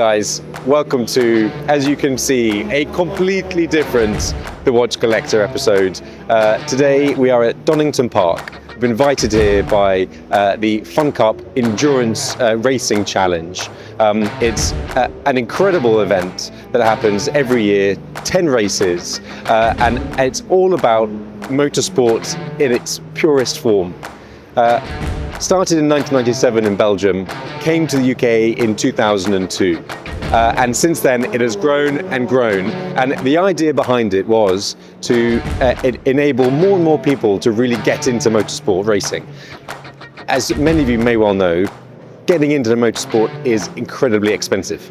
guys, welcome to, as you can see, a completely different The Watch Collector episode. Today we are at Donington Park. We've been invited here by the FunCup Endurance Racing Challenge. It's an incredible event that happens every year, 10 races, and it's all about motorsport in its purest form. Started in 1997 in Belgium, came to the UK in 2002. And since then it has grown and grown. And the idea behind it was to enable more and more people to really get into motorsport racing. As many of you may well know, getting into motorsport is incredibly expensive.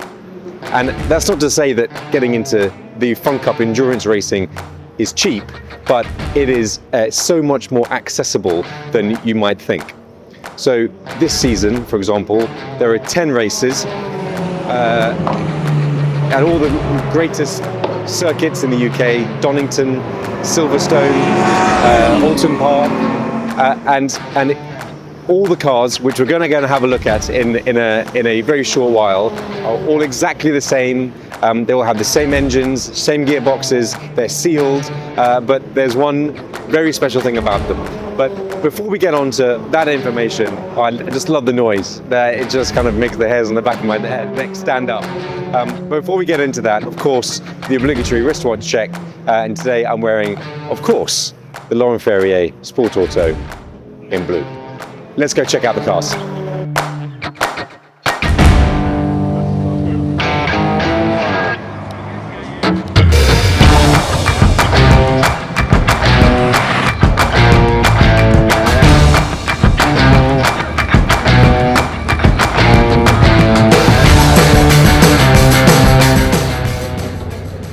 And that's not to say that getting into the FunCup endurance racing is cheap, but it is so much more accessible than you might think. So this season, for example, there are 10 races at all the greatest circuits in the UK: Donington, Silverstone, Donington Park, and all the cars, which we're going to go and have a look at in a very short while, are all exactly the same. They will have the same engines, same gearboxes. They're sealed, but there's one very special thing about them. But before we get on to that information, I just love the noise. It just kind of makes the hairs on the back of my neck stand up. Before we get into that, of course, the obligatory wristwatch check. And today I'm wearing, of course, the Laurent Ferrier Sport Auto in blue. Let's go check out the cars.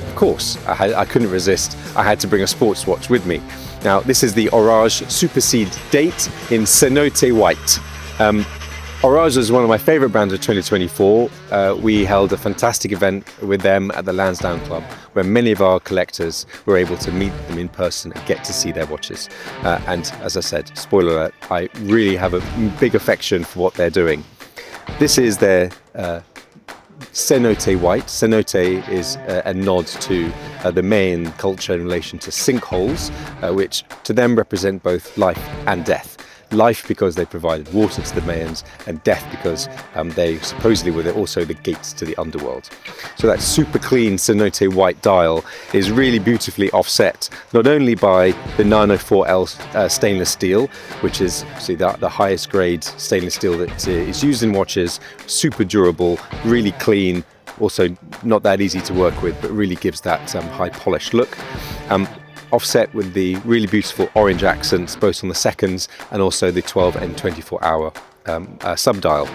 Of course, I couldn't resist. I had to bring a sports watch with me. Now, this is the Horage Supersede date in cenote white. Horage is one of my favourite brands of 2024. We held a fantastic event with them at the Lansdowne Club, where many of our collectors were able to meet them in person and get to see their watches. And as I said, spoiler alert, I really have a big affection for what they're doing. This is their cenote white. Cenote is a nod to the Mayan culture in relation to sinkholes, which to them represent both life and death. Life because they provided water to the Mayans, and death because they supposedly were also the gates to the underworld. So that super clean cenote white dial is really beautifully offset, not only by the 904L stainless steel, which is the highest grade stainless steel that is used in watches, super durable, really clean, also not that easy to work with, but really gives that high polished look. Offset with the really beautiful orange accents, both on the seconds and also the 12 and 24 hour subdial.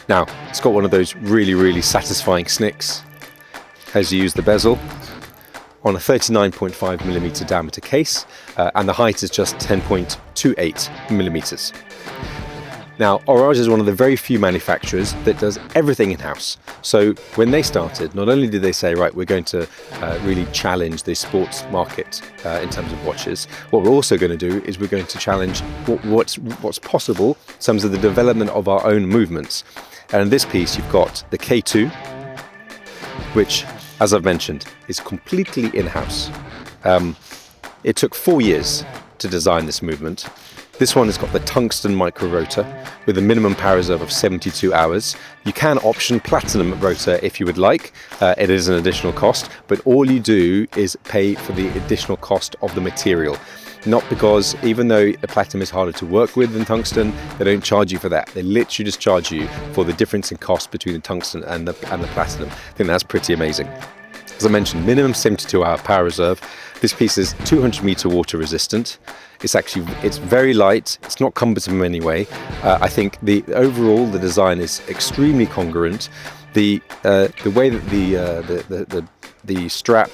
Now, it's got one of those really satisfying snicks as you use the bezel on a 39.5mm diameter case, and the height is just 10.28mm. Now, Horage is one of the very few manufacturers that does everything in-house. So when they started, not only did they say, right, we're going to really challenge the sports market in terms of watches, what we're also going to do is we're going to challenge what's possible in terms of the development of our own movements. And in this piece, you've got the K2, which, as I've mentioned, is completely in-house. It took 4 years to design this movement. This one has got the tungsten micro rotor with a minimum power reserve of 72 hours. You can option platinum rotor if you would like. It is an additional cost, but all you do is pay for the additional cost of the material. Not because, even though the platinum is harder to work with than tungsten, they don't charge you for that. They literally just charge you for the difference in cost between the tungsten and the platinum. I think that's pretty amazing. As I mentioned, minimum 72-hour power reserve. This piece is 200 meter water resistant. It's very light. It's not cumbersome in any way. I think overall the design is extremely congruent. The way that the strap,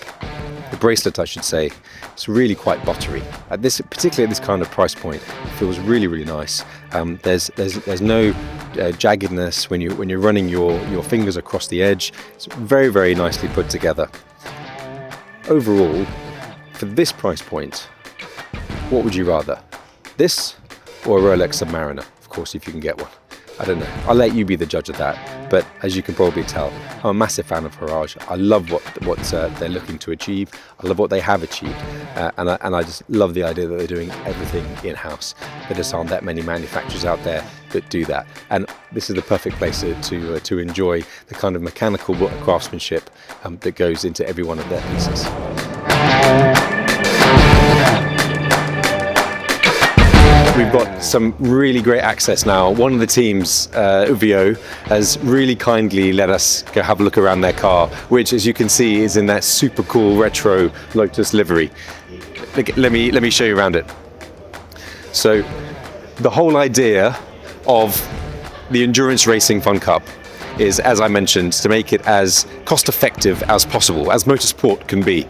the bracelet I should say, it's really quite buttery. Particularly at this kind of price point, it feels really nice. There's no jaggedness when you're running your fingers across the edge. It's very nicely put together. Overall, for this price point, what would you rather? This or a Rolex Submariner? Of course, if you can get one. I don't know. I'll let you be the judge of that. But as you can probably tell, I'm a massive fan of Horage. I love what they're looking to achieve. I love what they have achieved. And I just love the idea that they're doing everything in-house. There just aren't that many manufacturers out there that do that. And this is the perfect place to enjoy the kind of mechanical craftsmanship that goes into every one of their pieces. We've got some really great access now. One of the teams, Uvio, has really kindly let us go have a look around their car, which, as you can see, is in that super cool retro Lotus livery. Let me show you around it. So, the whole idea of the endurance racing FunCup is, as I mentioned, to make it as cost-effective as possible, as motorsport can be.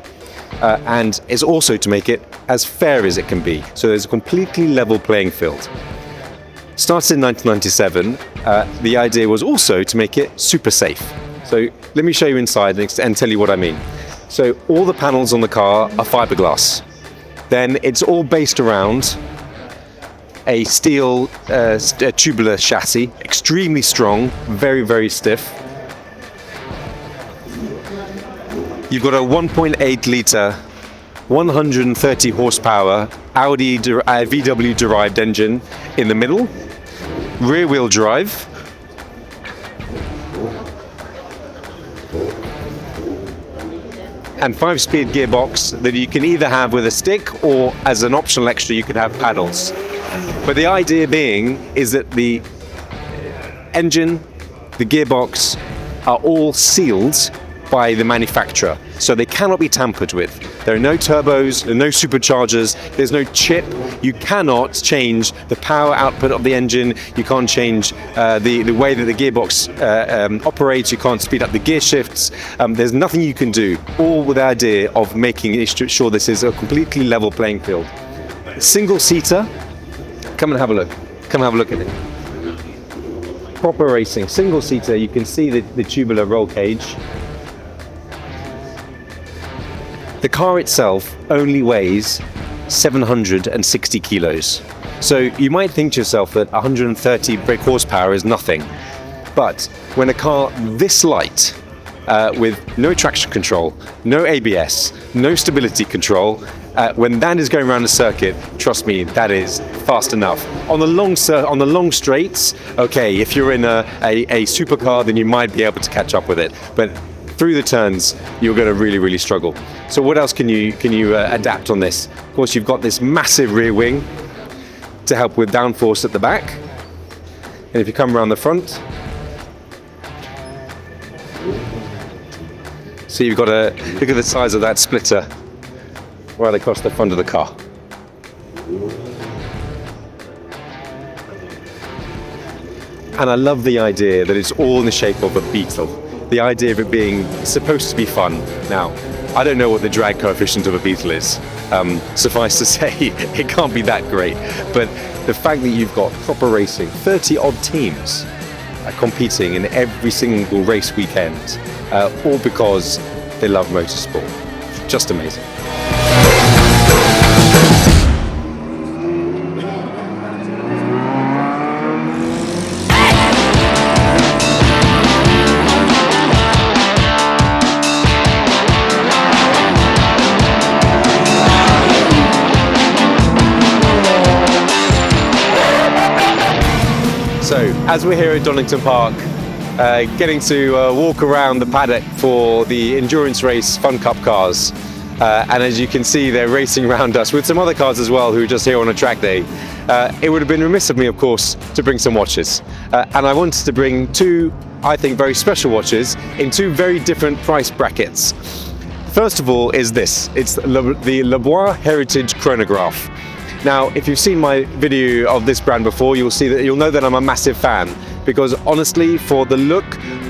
And is also to make it as fair as it can be. So there's a completely level playing field. Started in 1997, the idea was also to make it super safe. So let me show you inside and tell you what I mean. So all the panels on the car are fiberglass. Then it's all based around a steel tubular chassis, extremely strong, very, very stiff. You've got a 1.8 litre, 130 horsepower Audi VW derived engine in the middle, rear wheel drive, and 5-speed gearbox that you can either have with a stick, or as an optional extra you could have paddles. But the idea being is that the engine, the gearbox are all sealed by the manufacturer, so they cannot be tampered with. There are no turbos, there are no superchargers, there's no chip. You cannot change the power output of the engine, you can't change the way that the gearbox operates, you can't speed up the gear shifts. There's nothing you can do, all with the idea of making sure this is a completely level playing field. Single-seater, come and have a look. Come and have a look at it. Proper racing, single-seater, you can see the tubular roll cage. The car itself only weighs 760 kilos. So you might think to yourself that 130 brake horsepower is nothing. But when a car this light, with no traction control, no ABS, no stability control, when that is going around the circuit, trust me, that is fast enough. On the long straights, okay, if you're in a supercar, then you might be able to catch up with it. But through the turns, you're going to really, really struggle. So what else can you adapt on this? Of course, you've got this massive rear wing to help with downforce at the back. And if you come around the front, so you've got a look at the size of that splitter right across the front of the car. And I love the idea that it's all in the shape of a beetle. The idea of it being supposed to be fun. Now, I don't know what the drag coefficient of a beetle is. Suffice to say, it can't be that great. But the fact that you've got proper racing, 30-odd teams competing in every single race weekend, all because they love motorsport. Just amazing. So, as we're here at Donington Park, getting to walk around the paddock for the endurance race FunCup cars, and as you can see, they're racing around us with some other cars as well who are just here on a track day. It would have been remiss of me, of course, to bring some watches, and I wanted to bring two, I think, very special watches in two very different price brackets. First of all is this. It's the Lebois Heritage Chronograph. Now, if you've seen my video of this brand before, you'll know that I'm a massive fan, because honestly, for the look,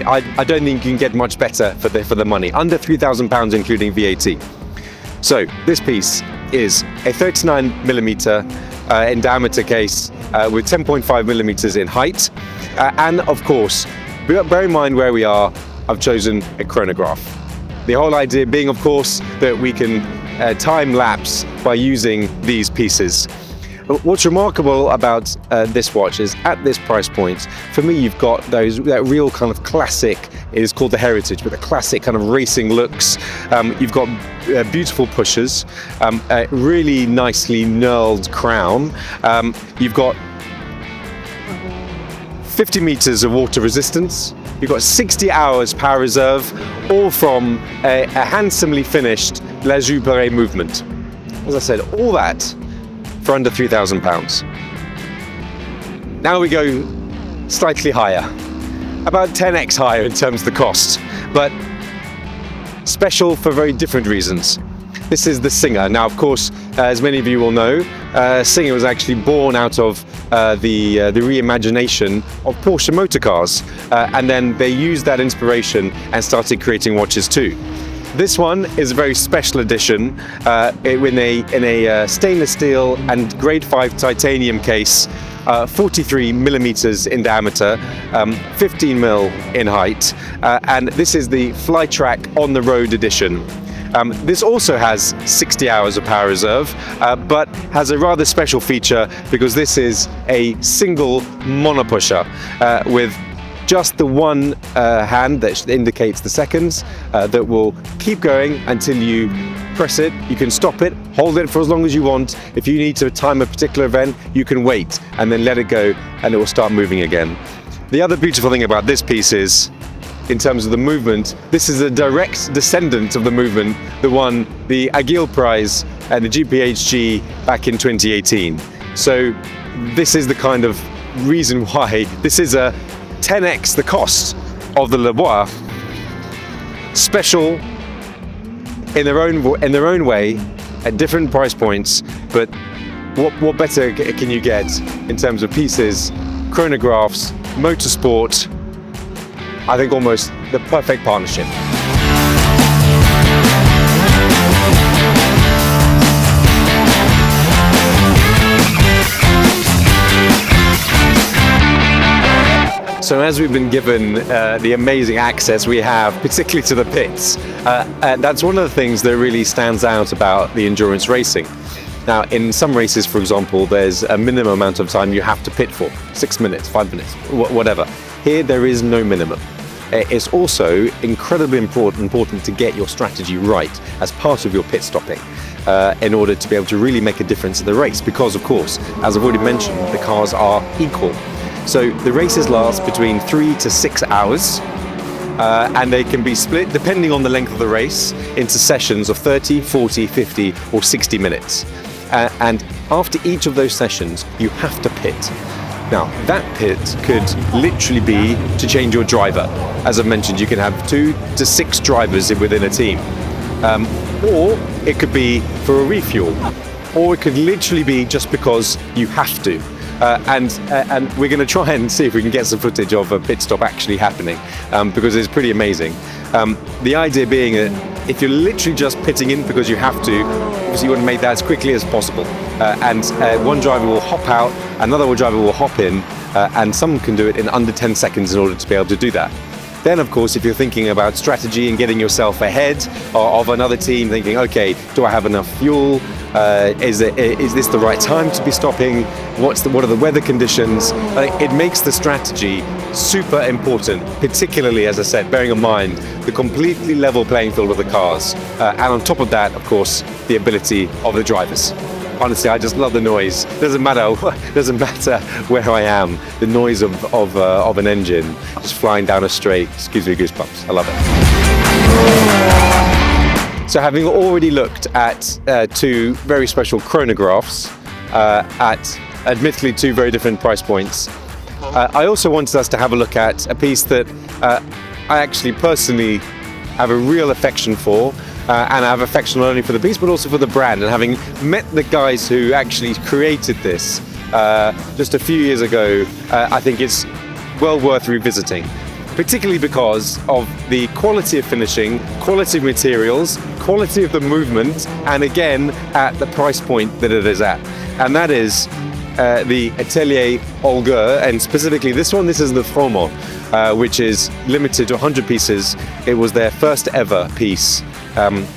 I don't think you can get much better for the money. Under £3,000 including VAT. So this piece is a 39mm in diameter case with 10.5mm in height, and of course, bear in mind where we are, I've chosen a chronograph. The whole idea being, of course, that we can time lapse by using these pieces. What's remarkable about this watch is at this price point, for me, you've got that real kind of classic, it is called the Heritage, but the classic kind of racing looks. You've got beautiful pushers, a really nicely knurled crown. You've got 50 meters of water resistance. You've got 60 hours power reserve, all from a handsomely finished La Joue movement. As I said, all that for under £3,000. Now we go slightly higher, about 10x higher in terms of the cost, but special for very different reasons. This is the Singer. Now, of course, as many of you will know, Singer was actually born out of the reimagination of Porsche motor cars, and then they used that inspiration and started creating watches too. This one is a very special edition in a stainless steel and grade 5 titanium case, 43 millimeters in diameter, 15 mil in height, and this is the Flytrack On The Road edition. This also has 60 hours of power reserve, but has a rather special feature because this is a single monopusher with just the one hand that indicates the seconds that will keep going until you press it. You can stop it, hold it for as long as you want. If you need to time a particular event, you can wait and then let it go and it will start moving again. The other beautiful thing about this piece is, in terms of the movement, this is a direct descendant of the movement that won the Agile Prize and the GPHG back in 2018. So this is the kind of reason why this is a 10x the cost of the Lebois. Special in their own way at different price points, but what better can you get in terms of pieces, chronographs, motorsport? I think almost the perfect partnership. So as we've been given the amazing access we have, particularly to the pits, and that's one of the things that really stands out about the endurance racing. Now, in some races, for example, there's a minimum amount of time you have to pit for, 6 minutes, 5 minutes, whatever. Here, there is no minimum. It's also incredibly important to get your strategy right as part of your pit stopping in order to be able to really make a difference in the race, because, of course, as I've already mentioned, the cars are equal. So the races last between 3 to 6 hours, and they can be split, depending on the length of the race, into sessions of 30, 40, 50 or 60 minutes. And after each of those sessions, you have to pit. Now, that pit could literally be to change your driver. As I've mentioned, you can have 2 to 6 drivers within a team. Or it could be for a refuel. Or it could literally be just because you have to. And we're going to try and see if we can get some footage of a pit stop actually happening, because it's pretty amazing. The idea being that if you're literally just pitting in because you have to, obviously you want to make that as quickly as possible. And one driver will hop out, another driver will hop in, and some can do it in under 10 seconds in order to be able to do that. Then, of course, if you're thinking about strategy and getting yourself ahead of another team, thinking, okay, do I have enough fuel? Is this the right time to be stopping? What are the weather conditions? It makes the strategy super important, particularly, as I said, bearing in mind the completely level playing field of the cars. And on top of that, of course, the ability of the drivers. Honestly, I just love the noise. Doesn't matter where I am. The noise of an engine just flying down a straight gives me goosebumps. I love it. So, having already looked at 2 very special chronographs at admittedly 2 very different price points, I also wanted us to have a look at a piece that I actually personally have a real affection for. And I have affection not only for the piece but also for the brand. And having met the guys who actually created this just a few years ago, I think it's well worth revisiting, particularly because of the quality of finishing, quality of materials, quality of the movement, and again at the price point that it is at. And that is the Atelier Holgur, and specifically this one. This is the Frømand, which is limited to 100 pieces. It was their first ever piece.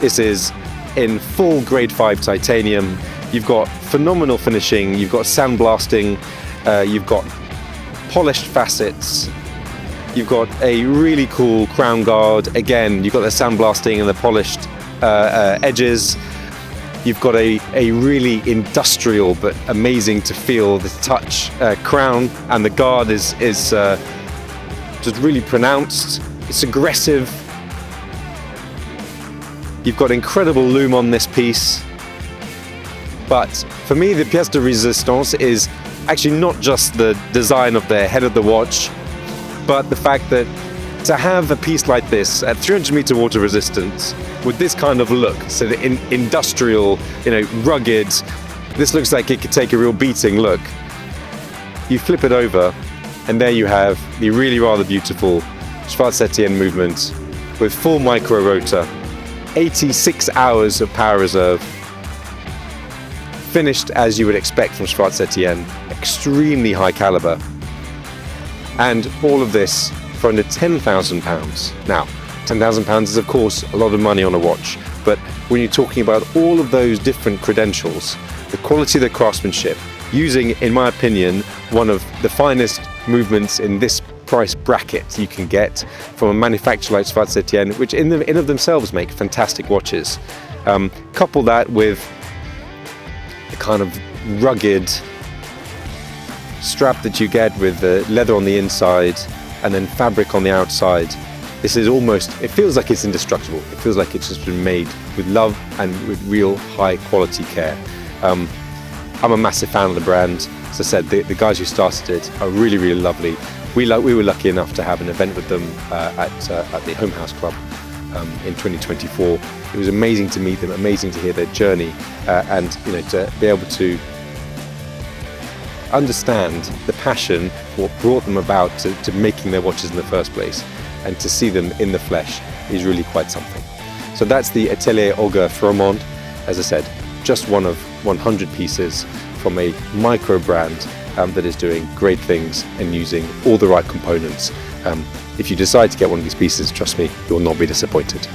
This is in full grade 5 titanium, You've got phenomenal finishing, you've got sandblasting, you've got polished facets, you've got a really cool crown guard. Again, you've got the sandblasting and the polished edges. You've got a really industrial but amazing to feel the touch crown, and the guard is just really pronounced. It's aggressive. You've got incredible loom on this piece. But for me, the pièce de résistance is actually not just the design of the head of the watch, but the fact that to have a piece like this at 300 meter water resistance with this kind of look, so the industrial, rugged, this looks like it could take a real beating look. You flip it over and there you have the really rather beautiful Schwarz-Etienne movement with full micro rotor, 86 hours of power reserve, finished as you would expect from Schwarz-Etienne, extremely high caliber, and all of this for under £10,000. Now, £10,000 is of course a lot of money on a watch, but when you're talking about all of those different credentials, the quality of the craftsmanship, using, in my opinion, one of the finest movements in this price bracket you can get from a manufacturer like Schwarz-Etienne, which in of themselves make fantastic watches. Couple that with the kind of rugged strap that you get with the leather on the inside and then fabric on the outside. This is almost, it feels like it's indestructible. It feels like it's just been made with love and with real high quality care. I'm a massive fan of the brand. As I said, the guys who started it are really, really lovely. We were lucky enough to have an event with them at the Home House Club in 2024. It was amazing to meet them, amazing to hear their journey, and to be able to understand the passion, what brought them about to making their watches in the first place, and to see them in the flesh is really quite something. So that's the Atelier Holgur Frømand. As I said, just one of 100 pieces from a micro brand that is doing great things and using all the right components. If you decide to get one of these pieces, trust me, you will not be disappointed.